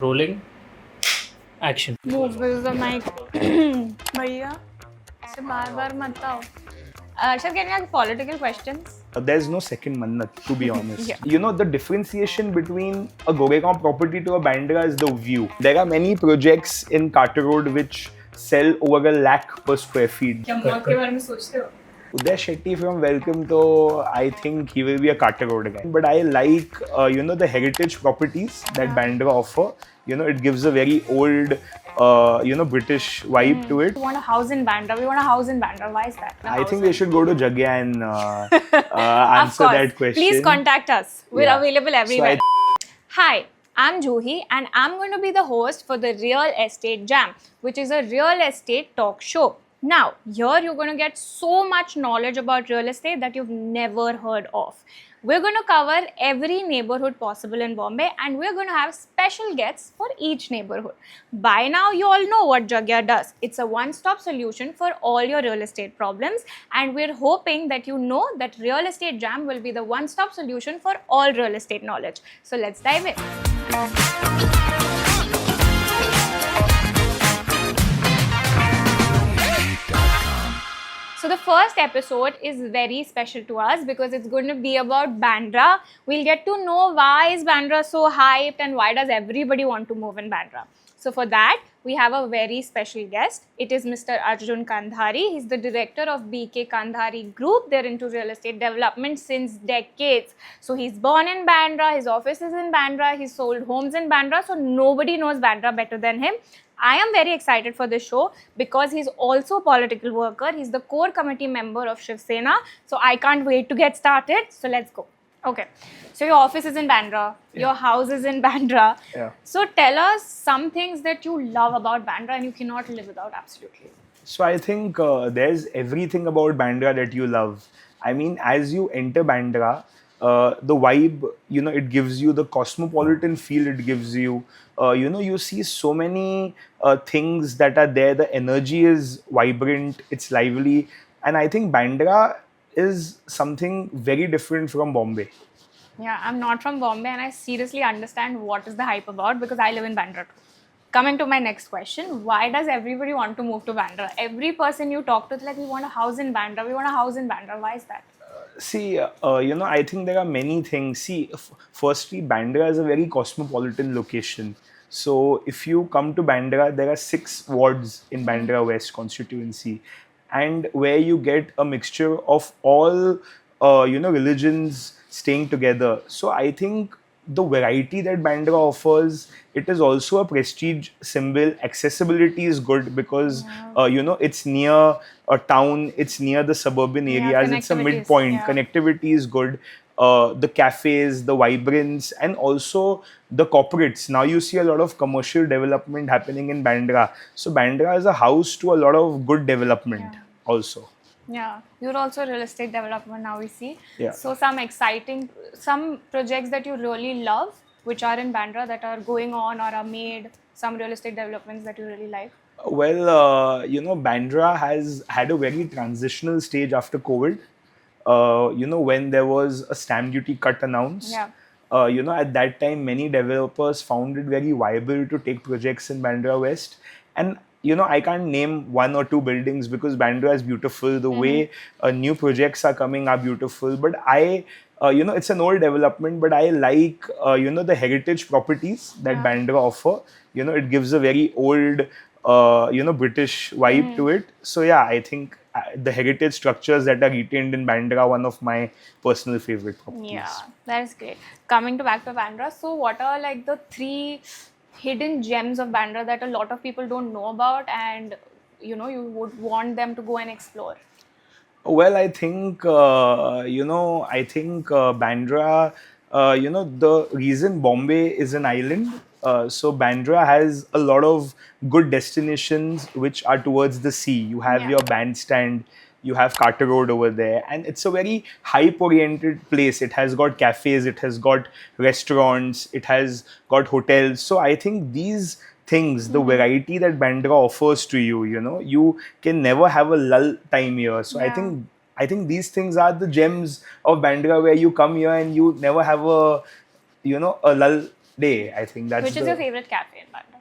Rolling. Action. Move with the mic. भैया से बार मत आओ. Arshad, can you ask political questions? There's no second Mannat, to be honest. Yeah. You know, the differentiation between a Goregaon property to a Bandra is the view. There are many projects in Carter Road which sell over a lakh per square feet. क्या मौत के बारे में सोचते हो? Uday Shetty from Welcome, though, I think he will be a Carter Road guy. But I like, the heritage properties that Bandra offer. You know, it gives a very old, British vibe to it. We want a house in Bandra. We want a house in Bandra. Why is that? I think they should go to Jugyah and Of answer course. that question. Please contact us. We're Yeah. available everywhere. So Hi, I'm Juhi and I'm going to be the host for the Real Estate Jam, which is a real estate talk show. Now, here you're going to get so much knowledge about real estate that you've never heard of. We're going to cover every neighborhood possible in Bombay and we're going to have special guests for each neighborhood. By now, you all know what Jugyah does. It's a one-stop solution for all your real estate problems and we're hoping that you know that Real Estate Jam will be the one-stop solution for all real estate knowledge. So let's dive in. So the first episode is very special to us because it's going to be about Bandra. We'll get to know why is Bandra so hyped and why does everybody want to move in Bandra. So for that, we have a very special guest. It is Mr. Arjun Kandhari. He's the director of BK Kandhari Group. They're into real estate development since decades. So he's born in Bandra, his office is in Bandra, he's sold homes in Bandra. So nobody knows Bandra better than him. I am very excited for this show because he's also a political worker. He's the core committee member of Shiv Sena. So I can't wait to get started. So let's go. Okay. So your office is in Bandra. Yeah. Your house is in Bandra. Yeah. So tell us some things that you love about Bandra and you cannot live without absolutely. So I think there's everything about Bandra that you love. I mean, as you enter Bandra, the vibe, it gives you the cosmopolitan feel it gives you. You see so many things that are there. The energy is vibrant, it's lively. And I think Bandra is something very different from Bombay. Yeah, I'm not from Bombay and I seriously understand what is the hype about because I live in Bandra too. Coming to my next question, why does everybody want to move to Bandra? Every person you talk to is like, we want a house in Bandra, we want a house in Bandra. Why is that? See, I think there are many things. See, firstly, Bandra is a very cosmopolitan location. So, if you come to Bandra, there are 6 wards in Bandra West constituency, and where you get a mixture of all, religions staying together. So, I think the variety that Bandra offers, it is also a prestige symbol. Accessibility is good because it's near a town, it's near the suburban areas, it's a connectivity midpoint. yeah. Connectivity is good. The cafes, the vibrance, and also the corporates. Now you see a lot of commercial development happening in Bandra. So Bandra is a house to a lot of good development Yeah. also. Yeah, you're also real estate development now we see. Yeah. So some projects that you really love, which are in Bandra that are going on or are made, some real estate developments that you really like. Well, Bandra has had a very transitional stage after COVID. When there was a stamp duty cut announced. Yeah. At that time, many developers found it very viable to take projects in Bandra West. And, I can't name 1 or 2 buildings because Bandra is beautiful. The way new projects are coming are beautiful. But it's an old development, but I like, the heritage properties that Bandra offer. It gives a very old, British vibe to it. So, yeah, I think the heritage structures that are retained in Bandra, one of my personal favorite properties. Yeah, that is great. Coming back to Bandra, so what are like the 3 hidden gems of Bandra that a lot of people don't know about and you would want them to go and explore? Well, I think, Bandra, the reason Bombay is an island, so Bandra has a lot of good destinations which are towards the sea. You have Yeah. your Bandstand, you have Carter Road over there, and it's a very hype-oriented place. It has got cafes, it has got restaurants, it has got hotels. So I think these things, the variety that Bandra offers to you, you can never have a lull time here. So Yeah. I think these things are the gems of Bandra where you come here and you never have a lull day. I think that's Which is your favorite cafe in Bandra?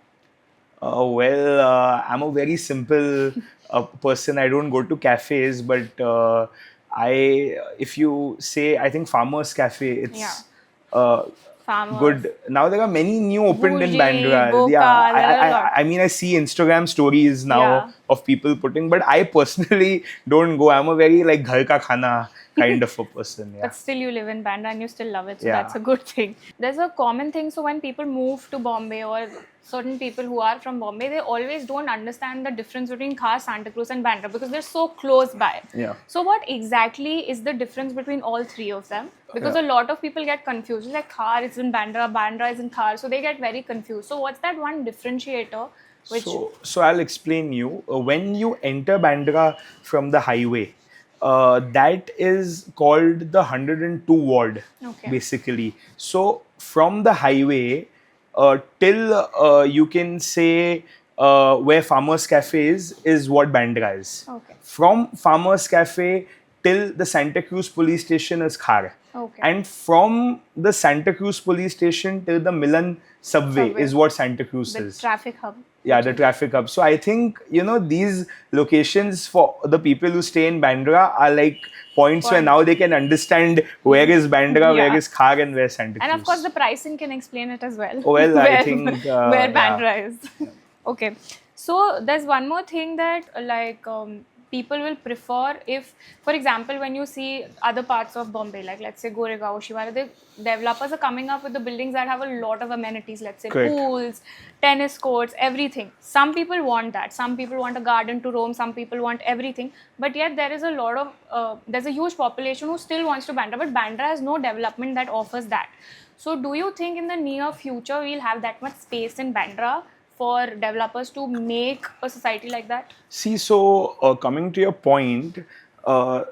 I'm a very simple person. I don't go to cafes, but if you say, I think Farmers Cafe, it's Farmers. good. Now there are many new opened in Bougie, Bandra. Yeah, Boca, there are a lot. I mean, I see Instagram stories now Yeah. of people putting, but I personally don't go. I'm a very like ghar ka khana kind of a person. Yeah. But still you live in Bandra and you still love it, so Yeah. that's a good thing. There's a common thing, so when people move to Bombay or certain people who are from Bombay, they always don't understand the difference between Khar, Santa Cruz and Bandra because they're so close by. Yeah. So what exactly is the difference between all three of them? Because a lot of people get confused. Like Khar is in Bandra, Bandra is in Khar, so they get very confused. So what's that one differentiator? Which So I'll explain you. When you enter Bandra from the highway, that is called the 102 ward, Okay. basically. So from the highway till you can say where Farmers Cafe is what Bandra is. Okay. From Farmers Cafe till the Santa Cruz police station is Khar. Okay. And from the Santa Cruz police station till the Milan subway is what Santa Cruz the is. traffic hub. Yeah, the traffic hub. So I think, these locations for the people who stay in Bandra are like points where now they can understand where is Bandra, where is Khar, and where Santa Cruz. And of course, the pricing can explain it as well. Well, I think, where yeah. Bandra is. Okay. So there's one more thing that people will prefer if, for example, when you see other parts of Bombay, like let's say Goregaon, Shivara, the developers are coming up with the buildings that have a lot of amenities, let's say Correct. pools, tennis courts, everything. Some people want that. Some people want a garden to roam. Some people want everything. But yet there is a lot of, there's a huge population who still wants to Bandra, but Bandra has no development that offers that. So do you think in the near future we'll have that much space in Bandra for developers to make a society like that? See, so coming to your point, the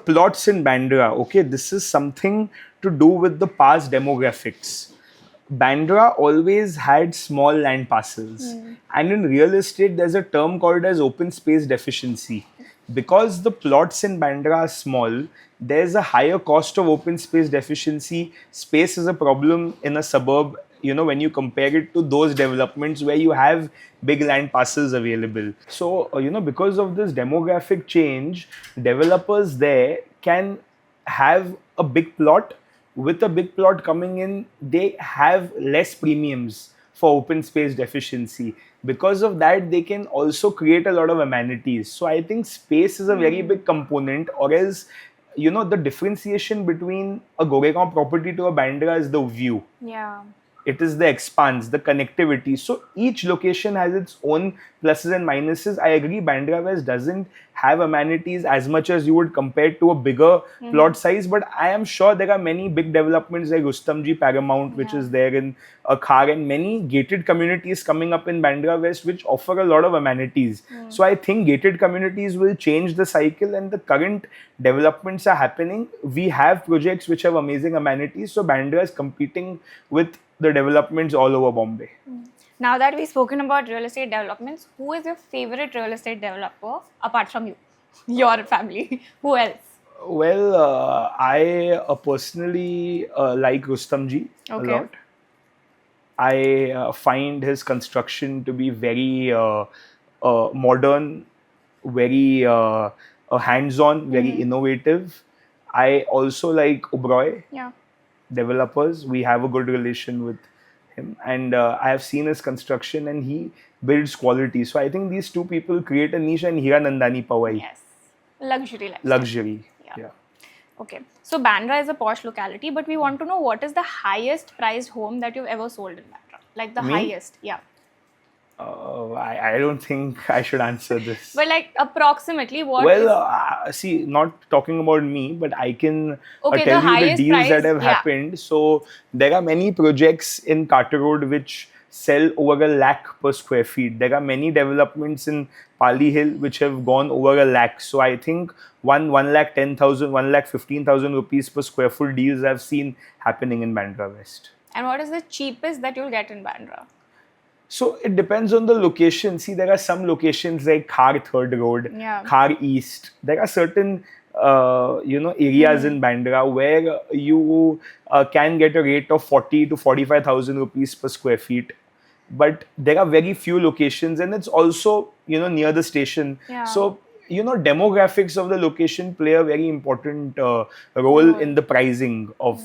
plots in Bandra, okay, this is something to do with the past demographics. Bandra always had small land parcels, and in real estate, there's a term called as open space deficiency. Because the plots in Bandra are small, there's a higher cost of open space deficiency. Space is a problem in a suburb, when you compare it to those developments where you have big land parcels available. So, because of this demographic change, developers there can have a big plot. With a big plot coming in, they have less premiums for open space deficiency. Because of that, they can also create a lot of amenities. So I think space is a very big component, or else, the differentiation between a Goregaon property to a Bandra is the view. Yeah. It is the expanse, the connectivity. So each location has its own pluses and minuses. I agree, Bandra West doesn't have amenities as much as you would compare to a bigger plot size, but I am sure there are many big developments like Rustomji Paramount, which is there in Khar, and many gated communities coming up in Bandra West, which offer a lot of amenities. So I think gated communities will change the cycle, and the current developments are happening. We have projects which have amazing amenities, so Bandra is competing with the developments all over Bombay. Now that we've spoken about real estate developments, who is your favorite real estate developer apart from you? Your family. Who else? Well, I personally like Rustomji a Okay. lot. I find his construction to be very modern, very hands-on, very innovative. I also like Oberoi Yeah. Developers. We have a good relation with him, and I have seen his construction, and he builds quality. So I think these two people create a niche, and Hiranandani Pawai, Yes. Luxury lifestyle. luxury. Yeah. Yeah. Okay. So Bandra is a posh locality, but we want to know what is the highest priced home that you've ever sold in Bandra? Like the Me? highest. Yeah. I don't think I should answer this. But like approximately what Well, is... see, not talking about me, but I can Okay, tell the you the highest deals price, that have yeah. happened. So there are many projects in Carter Road which sell over 1 lakh per square feet. There are many developments in Pali Hill which have gone over 1 lakh. So I think 1 lakh 10,000, 1 lakh 15,000 rupees per square foot deals I've seen happening in Bandra West. And what is the cheapest that you'll get in Bandra? So it depends on the location. See, there are some locations like Khar Third Road, Yeah. Khar East. There are certain areas in Bandra where you can get a rate of 40 to 45,000 rupees per square feet. But there are very few locations, and it's also near the station. Yeah. So demographics of the location play a very important role in the pricing of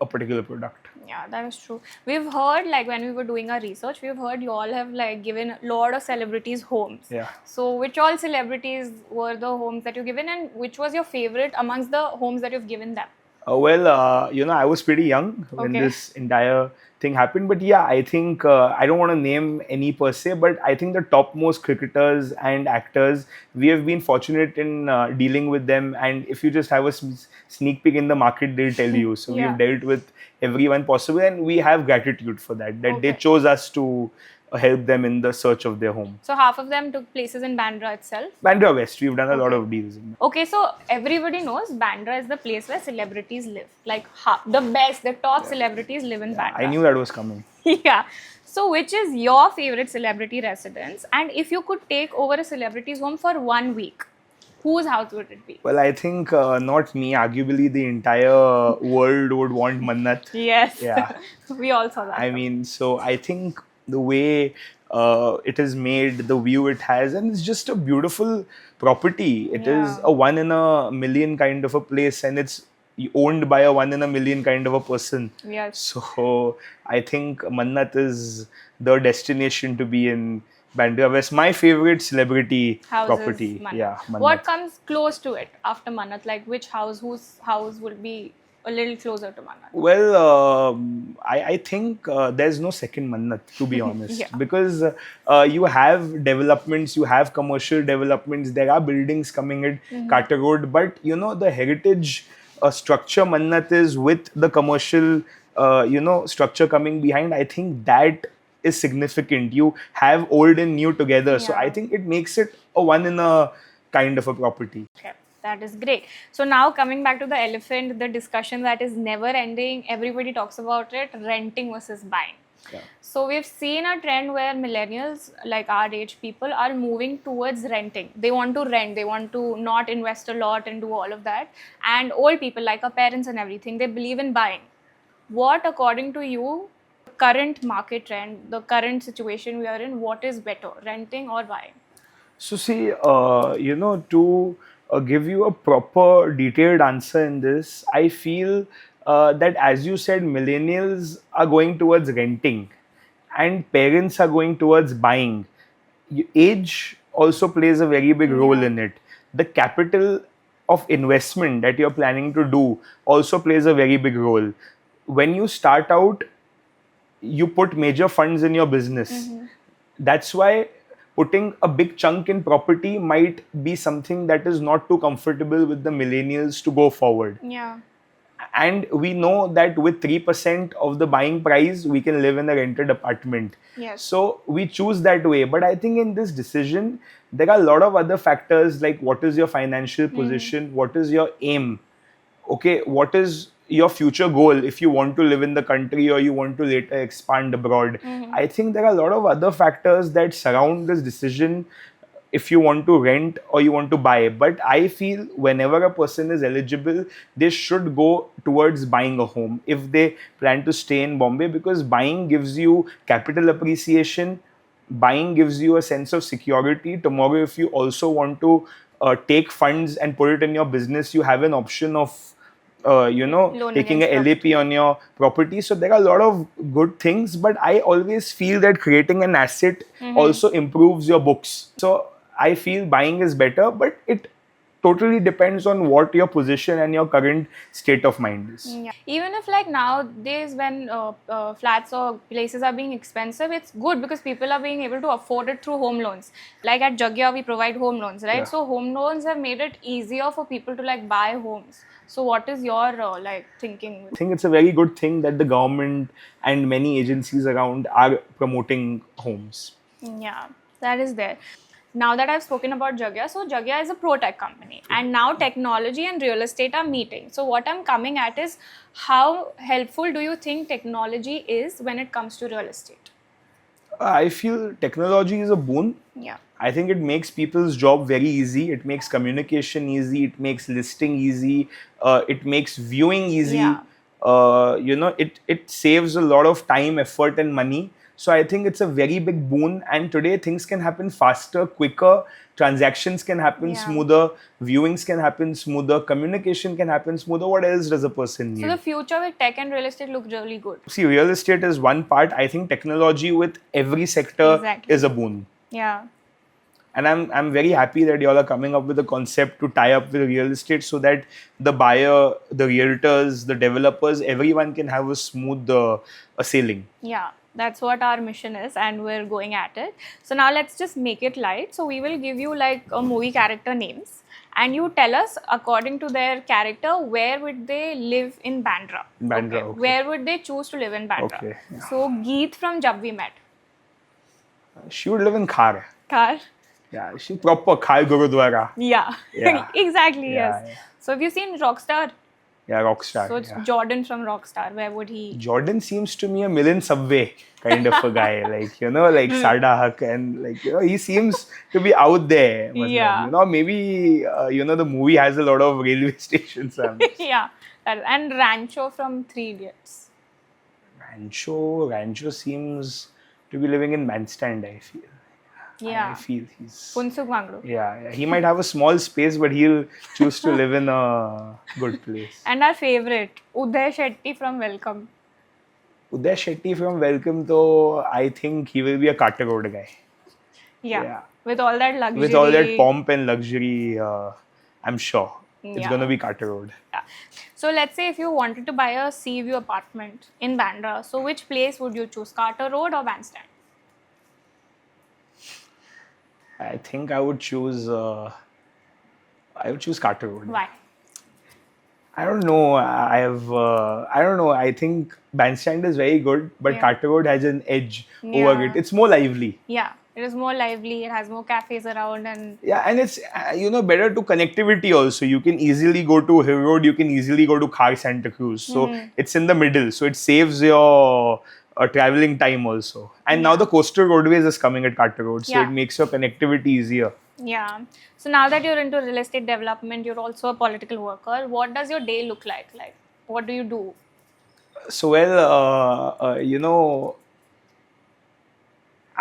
a particular product. Yeah, that is true. We've heard, like, when we were doing our research, we've heard you all have like given a lot of celebrities homes. Yeah. So which all celebrities were the homes that you've given, and which was your favorite amongst the homes that you've given them? I was pretty young when this entire thing happened. But yeah, I think I don't want to name any per se, but I think the topmost cricketers and actors, we have been fortunate in dealing with them. And if you just have a sneak peek in the market, they'll tell you. So we've dealt with everyone possible, and we have gratitude for that they chose us to help them in the search of their home. So half of them took places in Bandra itself? Bandra West, we've done a lot of deals. Okay, so everybody knows Bandra is the place where celebrities live. Like the top celebrities live in Bandra. I knew that was coming. Yeah. So which is your favorite celebrity residence? And if you could take over a celebrity's home for 1 week, whose house would it be? Well, I think not me. Arguably, the entire world would want Mannath. Yes. Yeah. We all saw that. I mean, so I think the way it is made, the view it has, and it's just a beautiful property. It is a 1 in a million kind of a place, and it's owned by a 1 in a million kind of a person. Yes. So I think Mannath is the destination to be in Bandra West. My favorite celebrity property. Mannath. Yeah, Mannath. What comes close to it after Mannath? Like which house, whose house would be a little closer to Mannath? Well, I think there's no second Mannath, to be honest. Because you have developments, you have commercial developments, there are buildings coming at Carter Road, but the heritage structure Mannath is with the commercial structure coming behind. I think that is significant. You have old and new together. So I think it makes it a 1 in a kind of a property. Okay. That is great. So now coming back to the elephant, the discussion that is never ending, everybody talks about it, renting versus buying. Yeah. So we've seen a trend where millennials, like our age people, are moving towards renting. They want to rent, they want to not invest a lot and do all of that. And old people, like our parents and everything, they believe in buying. What, according to you, current market trend, the current situation we are in, what is better, renting or buying? So see, to give you a proper detailed answer in this, I feel that, as you said, millennials are going towards renting and parents are going towards buying. Age also plays a very big role in it. The capital of investment that you're planning to do also plays a very big role. When you start out, you put major funds in your business. That's why putting a big chunk in property might be something that is not too comfortable with the millennials to go forward. Yeah. And we know that with 3% of the buying price, we can live in a rented apartment. Yes. So we choose that way. But I think in this decision, there are a lot of other factors, like what is your financial position, what is your aim, okay, what is your future goal if you want to live in the country or you want to later expand abroad. I think there are a lot of other factors that surround this decision if you want to rent or you want to buy. But I feel whenever a person is eligible, they should go towards buying a home if they plan to stay in Bombay, because buying gives you capital appreciation, buying gives you a sense of security. Tomorrow, if you also want to take funds and put it in your business, you have an option of taking a LAP on your property. So there are a lot of good things, but I always feel that creating an asset also improves your books. So I feel buying is better, but it totally depends on what your position and your current state of mind is. Yeah. Even if like nowadays when flats or places are being expensive, it's good because people are being able to afford it through home loans. Like at Jugyah, we provide home loans, right? So home loans have made it easier for people to like buy homes. So what is your thinking? I think it's a very good thing that the government and many agencies around are promoting homes. Yeah, that is there. Now that I've spoken about Jugyah, so Jugyah is a pro-tech company and now technology and real estate are meeting. So what I'm coming at is, how helpful do you think technology is when it comes to real estate? I feel technology is a boon. Yeah. I think it makes people's job very easy. It makes communication easy. It makes listing easy. It makes viewing easy. Yeah. It saves a lot of time, effort, and money. So I think it's a very big boon. And today things can happen faster, quicker. Transactions can happen Yeah. smoother. Viewings can happen smoother. Communication can happen smoother. What else does a person need? So the future with tech and real estate looks really good. See, real estate is one part. I think technology with every sector Exactly. is a boon. Yeah. And I'm very happy that y'all are coming up with a concept to tie up with real estate so that the buyer, the realtors, the developers, everyone can have a smooth sailing. Yeah, that's what our mission is, and we're going at it. So now let's just make it light. So we will give you like a movie character names, and you tell us according to their character where would they live in Bandra. Bandra, okay. Where would they choose to live in Bandra? Okay, yeah. So Geet from Jab We Met. She would live in Khar. Khar. Yeah, she proper Khar Gurudwara. Yeah. Yeah. Exactly. Yeah, Yes. yeah. So have you seen Rockstar? Yeah, Rockstar. So it's yeah. Jordan from Rockstar. Where would he? Jordan seems to me a million Subway kind of a guy, like like Sarda Haq, and he seems to be out there. Yeah. Maybe the movie has a lot of railway stations. Yeah. And Rancho from Three Idiots. Rancho seems to be living in Bandstand, I feel. Yeah. I feel he's. Punsuk Mangro. Yeah, he might have a small space, but he'll choose to live in a good place. And our favorite, Uday Shetty from Welcome. Uday Shetty from Welcome, though, I think he will be a Carter Road guy. Yeah. With all that luxury. With all that pomp and luxury, I'm sure it's Yeah. going to be Carter Road. Yeah. So let's say if you wanted to buy a sea view apartment in Bandra, so which place would you choose, Carter Road or Bandstand? I think I would choose Carter Road. Why? I don't know. I don't know. I think Bandstand is very good, but Yeah. Carter Road has an edge Yeah. over it. It's more lively. Yeah. It is more lively. It has more cafes around and Yeah, and it's better to connectivity also. You can easily go to Hill Road. You can easily go to Khar Santa Cruz. So it's in the middle. So it saves your traveling time also. And now the coastal roadways is coming at Carter Road, so Yeah. it makes your connectivity easier. yeah. So now that you're into real estate development, you're also a political worker. What does your day look like? Like, what do you do? So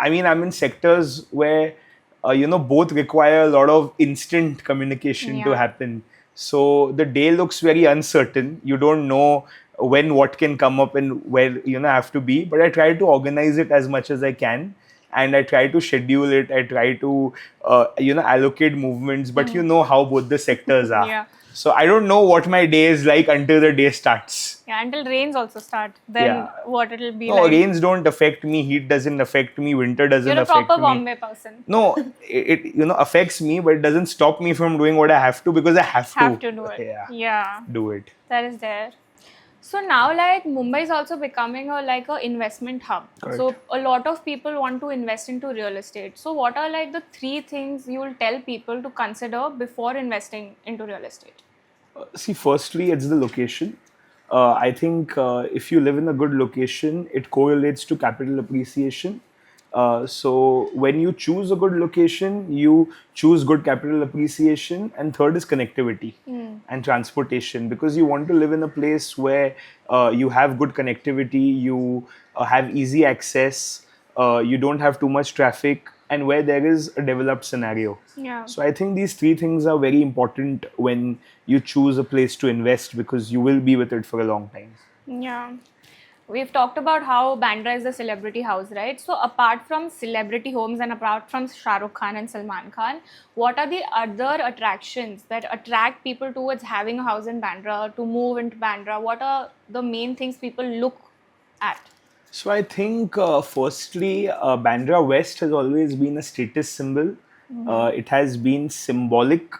I mean, I'm in sectors where both require a lot of instant communication to Yeah. happen. So the day looks very uncertain. You don't know when what can come up and where have to be. But I try to organize it as much as I can, and I try to schedule it. I try to allocate movements. But you know how both the sectors are. Yeah. So I don't know what my day is like until the day starts. Yeah, until rains also start. Then Yeah. what it'll be No, like. rains don't affect me. Heat doesn't affect me. Winter doesn't You're a affect proper me. Bombay person. No, it affects me, but it doesn't stop me from doing what I have to because I have To do it. Yeah, do it. That is there. So now like Mumbai is also becoming a investment hub. Correct. So a lot of people want to invest into real estate. So what are like the 3 things you will tell people to consider before investing into real estate? See, firstly, it's the location. I think if you live in a good location, it correlates to capital appreciation. So when you choose a good location, you choose good capital appreciation. And third is connectivity and transportation, because you want to live in a place where you have good connectivity, you have easy access, you don't have too much traffic, and where there is a developed scenario. Yeah. So I think these 3 things are very important when you choose a place to invest, because you will be with it for a long time. Yeah. We've talked about how Bandra is a celebrity house, right? So apart from celebrity homes and apart from Shah Rukh Khan and Salman Khan, what are the other attractions that attract people towards having a house in Bandra, to move into Bandra? What are the main things people look at? So I think firstly, Bandra West has always been a status symbol. It has been symbolic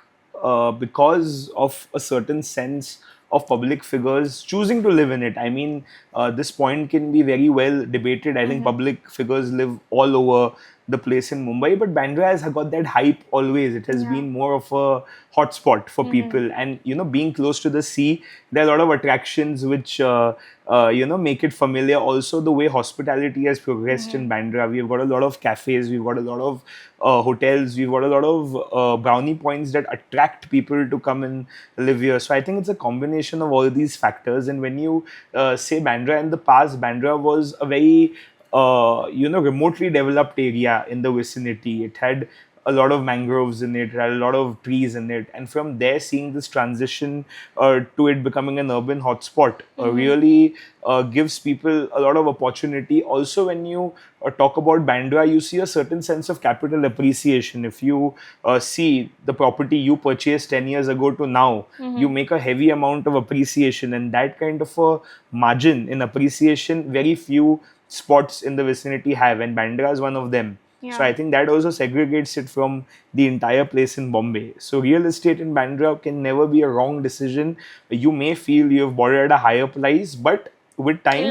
because of a certain sense of public figures choosing to live in it. I mean, this point can be very well debated. I think public figures live all over the place in Mumbai, but Bandra has got that hype always. It has been more of a hotspot for people, and being close to the sea, there are a lot of attractions which make it familiar. Also, the way hospitality has progressed in Bandra, we've got a lot of cafes, we've got a lot of hotels, we've got a lot of brownie points that attract people to come and live here. So I think it's a combination of all these factors. And when you say Bandra in the past, Bandra was a very remotely developed area in the vicinity. It had a lot of mangroves in it, had a lot of trees in it, and from there, seeing this transition to it becoming an urban hotspot really gives people a lot of opportunity. Also, when you talk about Bandra, you see a certain sense of capital appreciation. If you see the property you purchased 10 years ago to now, you make a heavy amount of appreciation, and that kind of a margin in appreciation, very few spots in the vicinity have, and Bandra is one of them. So I think that also segregates it from the entire place in Bombay. So real estate in Bandra can never be a wrong decision. You may feel you have bought it at a higher price, but with time,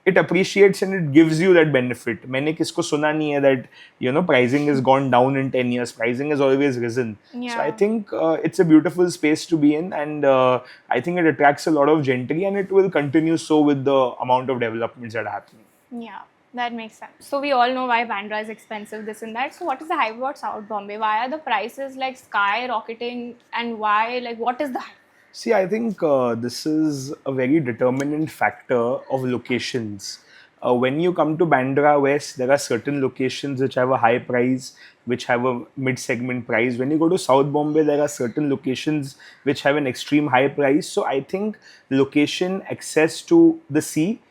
it appreciates and it gives you that benefit. मैंने किसको सुना नहीं है that pricing has gone down in 10 years. Pricing has always risen. So I think it's a beautiful space to be in, and I think it attracts a lot of gentry, and it will continue so with the amount of developments that are happening. Yeah, that makes sense. So we all know why Bandra is expensive, this and that. So what is the hype about South Bombay? Why are the prices like skyrocketing, and why, like, what is the hype? See, I think this is a very determinant factor of locations. When you come to Bandra West, there are certain locations which have a high price, which have a mid-segment price. When you go to South Bombay, there are certain locations which have an extreme high price. So I think location, access to the sea,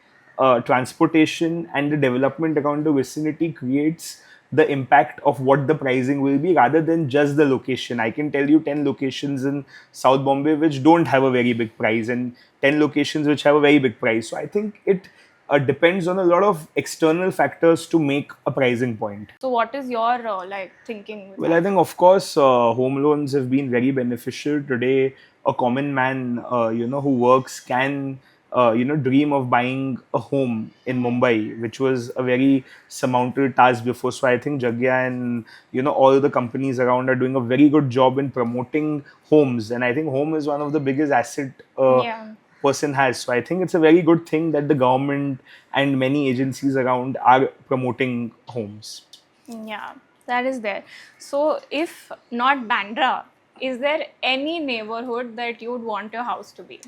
transportation and the development around the vicinity creates the impact of what the pricing will be rather than just the location. I can tell you 10 locations in South Bombay which don't have a very big price, and 10 locations which have a very big price. So I think it depends on a lot of external factors to make a pricing point. So what is your thinking? Well, I think of course home loans have been very beneficial. Today, a common man who works can dream of buying a home in Mumbai, which was a very surmountable task before. So I think Jugyah and all the companies around are doing a very good job in promoting homes, and I think home is one of the biggest asset person has. So I think it's a very good thing that the government and many agencies around are promoting homes. Yeah, that is there. So if not Bandra, is there any neighborhood that you would want your house to be?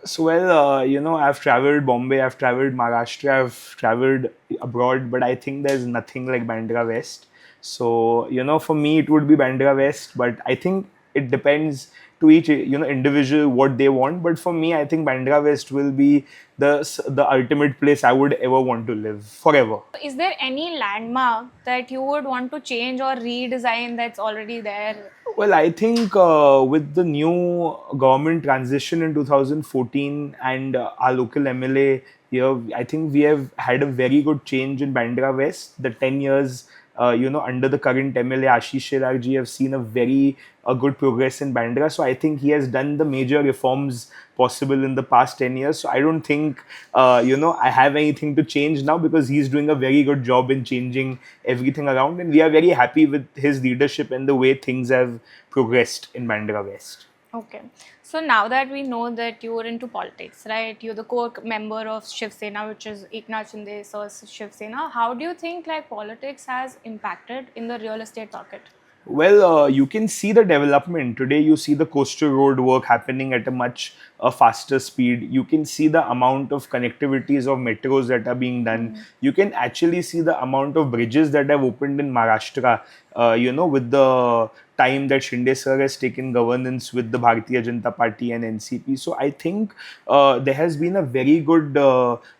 So, well, I've traveled Bombay, I've traveled Maharashtra, I've traveled abroad, but I think there's nothing like Bandra West. So, for me, it would be Bandra West, but I think it depends to each, individual what they want. But for me, I think Bandra West will be the ultimate place I would ever want to live forever. Is there any landmark that you would want to change or redesign that's already there? Well, I think with the new government transition in 2014 and our local MLA here, I think we have had a very good change in Bandra West. The 10 years, under the current MLA Ashish Shelar ji, have seen a very good progress in Bandra. So I think he has done the major reforms possible in the past 10 years. So I don't think, I have anything to change now because he's doing a very good job in changing everything around. And we are very happy with his leadership and the way things have progressed in Bandra West. Okay. So now that we know that you are into politics, right? You're the core member of Shiv Sena, which is Eknath Shinde sir's Shiv Sena. How do you think politics has impacted in the real estate market? Well, you can see the development. Today, you see the coastal road work happening at a much faster speed. You can see the amount of connectivities of metros that are being done. You can actually see the amount of bridges that have opened in Maharashtra, with the time that Shinde sir has taken governance with the Bharatiya Janata Party and NCP. So I think there has been a very good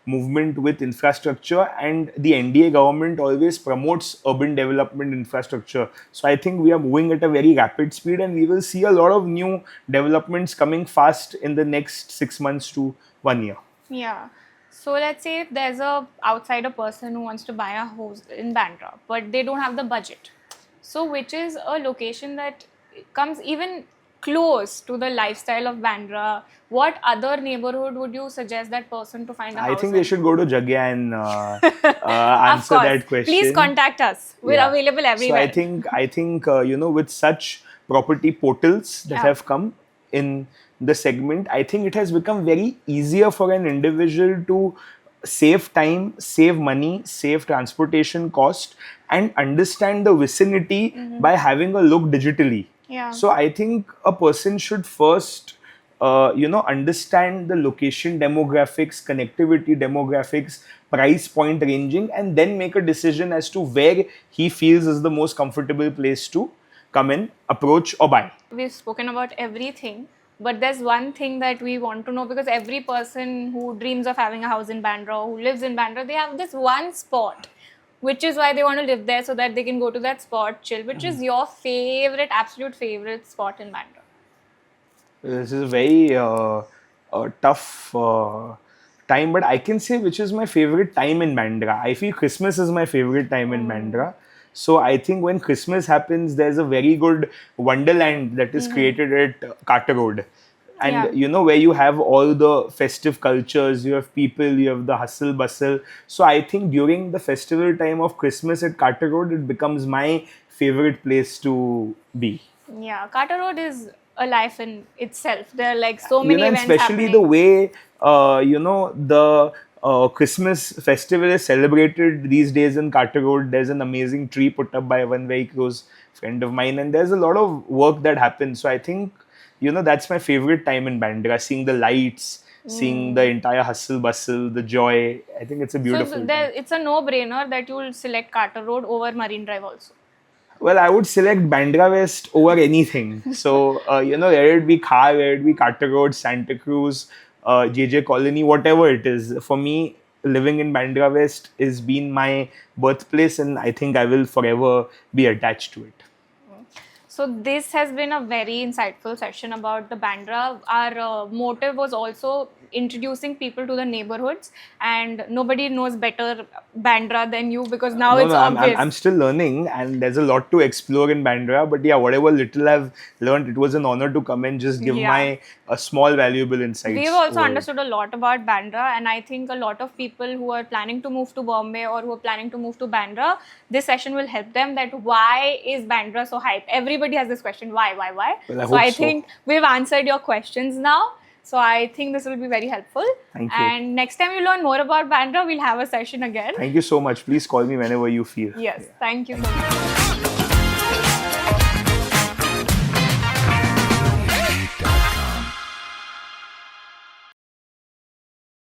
movement with infrastructure, and the NDA government always promotes urban development infrastructure. So I think we are moving at a very rapid speed, and we will see a lot of new developments coming fast in the next 6 months to 1 year. Yeah. So let's say if there's a outsider person who wants to buy a house in Bandra, but they don't have the budget. So which is a location that comes even close to the lifestyle of Bandra, what other neighborhood would you suggest that person to find a house I think they in? should go to Jugyah and Of answer course. that question. Please contact us. We're Yeah. available everywhere. So I think with such property portals that Yeah. have come in the segment, I think it has become very easier for an individual to save time, save money, save transportation cost, and understand the vicinity by having a look digitally. Yeah. So I think a person should first understand the location demographics, connectivity demographics, price point ranging, and then make a decision as to where he feels is the most comfortable place to come in, approach, or buy. We've spoken about everything, but there's one thing that we want to know, because every person who dreams of having a house in Bandra or who lives in Bandra, they have this one spot, which is why they want to live there, so that they can go to that spot, chill. Which is your favorite, absolute favorite spot in Bandra? This is a very tough time, but I can say which is my favorite time in Bandra. I feel Christmas is my favorite time in Bandra. So I think when Christmas happens, there's a very good wonderland that is created at Carter Road. And where you have all the festive cultures, you have people, you have the hustle bustle. So I think during the festival time of Christmas at Carter Road, it becomes my favorite place to be. Yeah, Carter Road is a life in itself. There are like so many and events especially happening. the way the Christmas festival is celebrated these days in Carter Road. There's an amazing tree put up by one very close friend of mine, and there's a lot of work that happens. So I think that's my favorite time in Bandra, seeing the lights, seeing the entire hustle bustle, the joy. I think it's a beautiful time. It's a no-brainer that you will select Carter Road over Marine Drive also. Well, I would select Bandra West over anything. So, whether it be Khar, whether it be Carter Road, Santa Cruz, JJ Colony, whatever it is. For me, living in Bandra West has been my birthplace, and I think I will forever be attached to it. So this has been a very insightful session about the Bandra. Our motive was also introducing people to the neighborhoods, and nobody knows better Bandra than you, because now it's obvious. I'm still learning, and there's a lot to explore in Bandra. But yeah, whatever little I've learned, it was an honor to come and just give my small valuable insights. We've also understood a lot about Bandra, and I think a lot of people who are planning to move to Bombay or who are planning to move to Bandra, this session will help them. That why is Bandra so hyped? Everybody has this question, why? Well, I think we've answered your questions now. So I think this will be very helpful. Thank you. And next time you learn more about Bandra, we'll have a session again. Thank you so much. Please call me whenever you feel. Yes, thank you so much.